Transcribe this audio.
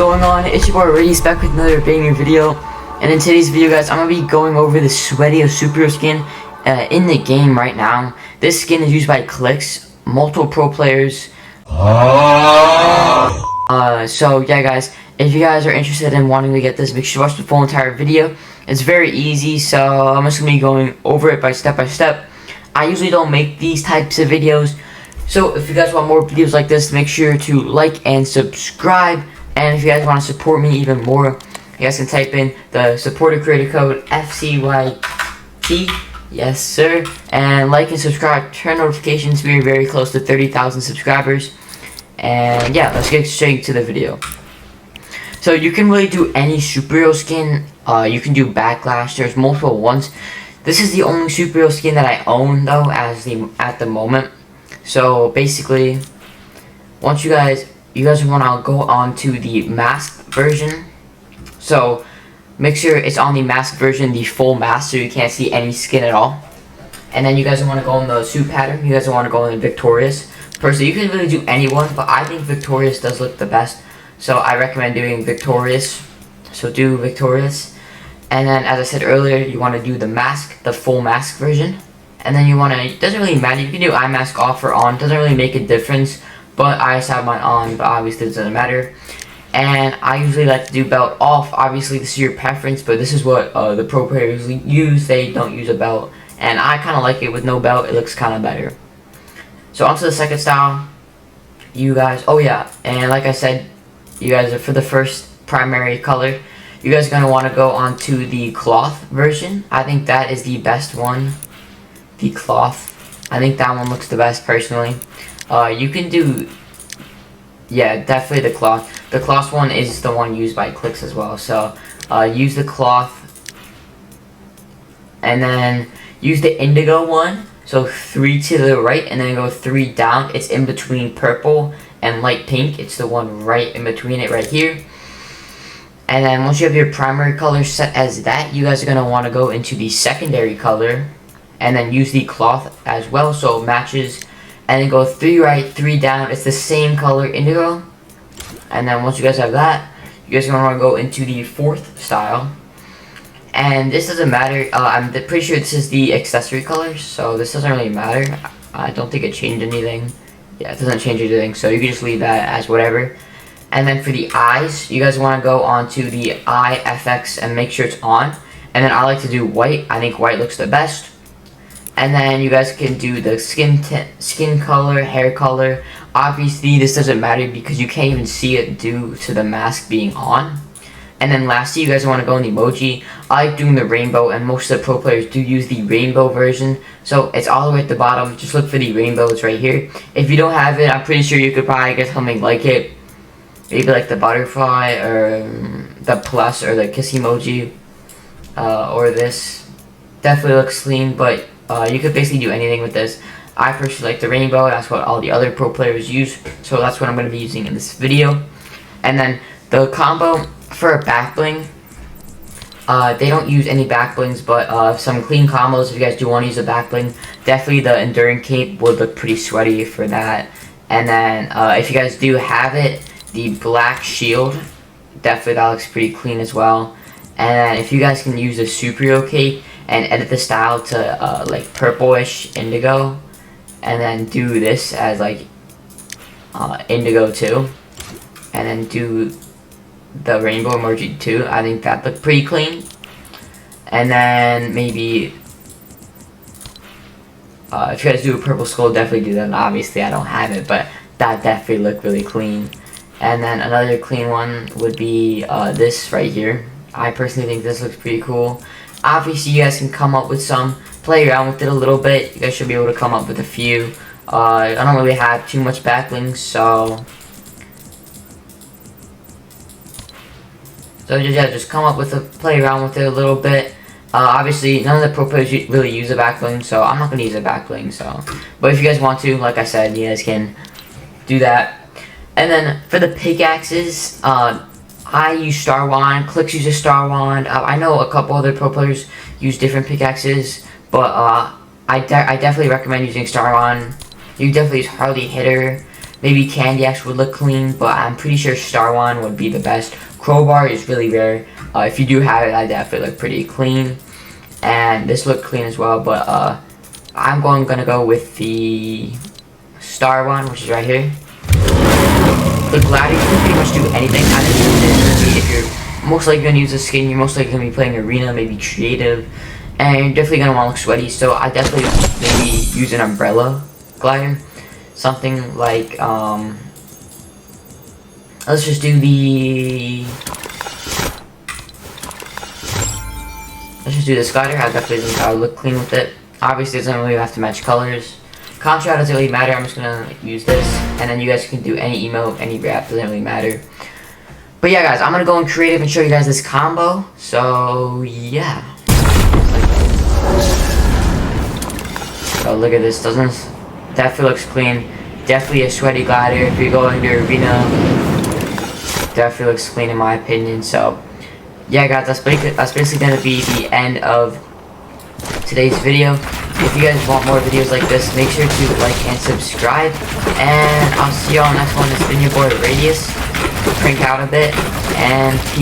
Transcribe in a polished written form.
going on? It's your boy Reese back with another banger video. And in today's video, guys, I'm going to be going over the Sweaty superhero skin in the game right now. This skin is used by Clix, multiple pro players. So yeah, guys, if you guys are interested in wanting to get this, make sure to watch the full entire video. It's very easy, so I'm just going to be going over it by step. I usually don't make these types of videos, so if you guys want more videos like this, make sure to like and subscribe. And if you guys want to support me even more, you guys can type in the supporter creator code FCYT, yes sir, and like and subscribe, turn notifications. We are very close to 30,000 subscribers. And yeah, let's get straight to the video. So you can really do any superhero skin. You can do Backlash. There's multiple ones. This is the only superhero skin that I own though at the moment. So basically, once you guys want to go on to the masked version. So make sure it's on the masked version, the full mask, so you can't see any skin at all. And then you guys want to go in the suit pattern. You guys want to go in Victorious. Personally, you can really do anyone, but I think Victorious does look the best. So I recommend doing Victorious. So do Victorious. And then, as I said earlier, you want to do the mask, the full mask version. And then you want to, it doesn't really matter, you can do eye mask off or on, doesn't really make a difference. But I just have mine on, but obviously it doesn't matter. And I usually like to do belt off. Obviously this is your preference, but this is what the pro players usually use. They don't use a belt. And I kind of like it with no belt, it looks kind of better. So onto the second style. You guys, oh yeah, and like I said, you guys are for the first primary color. You guys are going to want to go onto the cloth version. I think that is the best one. The cloth. I think that one looks the best personally. You can do, yeah, definitely the cloth. The cloth one is the one used by Clix as well. So use the cloth, and then use the indigo one. So 3 to the right, and then go 3 down. It's in between purple and light pink. It's the one right in between it right here. And then once you have your primary color set as that, you guys are going to want to go into the secondary color and then use the cloth as well, so it matches. And then go 3 right, 3 down. It's the same color, indigo. And then once you guys have that, you guys are going to want to go into the fourth style. And this doesn't matter. I'm pretty sure this is the accessory color, so this doesn't really matter. I don't think it changed anything. Yeah, it doesn't change anything, so you can just leave that as whatever. And then for the eyes, you guys want to go onto the eye FX and make sure it's on. And then I like to do white. I think white looks the best. And then you guys can do the skin color, hair color. Obviously, this doesn't matter because you can't even see it due to the mask being on. And then lastly, you guys want to go in the emoji. I like doing the rainbow, and most of the pro players do use the rainbow version. So it's all the way at the bottom. Just look for the rainbows right here. If you don't have it, I'm pretty sure you could probably get something like it. Maybe like the butterfly or the plus or the kiss emoji or this. Definitely looks clean, but you could basically do anything with this. I personally like the rainbow. That's what all the other pro players use. So that's what I'm going to be using in this video. And then the combo for a back bling. They don't use any back blings, but some clean combos. If you guys do want to use a back bling, definitely the Enduring Cape would look pretty sweaty for that. And then if you guys do have it, the black shield, definitely that looks pretty clean as well. And then if you guys can use the superhero cape and edit the style to like purplish indigo, and then do this as like indigo too, and then do the rainbow emoji too, I think that looked pretty clean. And then maybe if you guys do a purple skull, definitely do that. Obviously I don't have it, but that definitely looked really clean. And then another clean one would be this right here. I personally think this looks pretty cool. Obviously you guys can come up with some, play around with it a little bit. You guys should be able to come up with a few. I don't really have too much backlinks, so just come up with play around with it a little bit. Obviously none of the pro players really use a backbling, so I'm not gonna use a backbling. So, but if you guys want to, like I said, you guys can do that. And then for the pickaxes, I use Star Wand. Clix uses Star Wand. I know a couple other pro players use different pickaxes, but I definitely recommend using Star Wand. You definitely use Harley Hitter. Maybe Candy Axe would look clean, but I'm pretty sure Star Wand would be the best. Crowbar is really rare. If you do have it, I definitely look pretty clean. And this looked clean as well, but I'm gonna go with the Star Wand, which is right here. The Glider, you can pretty much do anything. I think if you're most likely gonna use a skin, you're most likely gonna be playing arena, maybe creative, and you're definitely gonna want to look sweaty. So I definitely maybe use an umbrella glider, something like let's just do the. Let's just do this glider. I definitely think I would look clean with it. Obviously, it doesn't really have to match colors. Contrast doesn't really matter. I'm just gonna use this, and then you guys can do any emote, any wrap. Doesn't really matter. But yeah, guys, I'm gonna go in creative and show you guys this combo. So yeah. So look at this. Doesn't definitely looks clean. Definitely a sweaty glider. If you're going to arena, definitely looks clean in my opinion. So. Yeah, guys, that's basically going to be the end of today's video. If you guys want more videos like this, make sure to like and subscribe. And I'll see you all next one. It's been your boy Radius. Crank out a bit. And peace.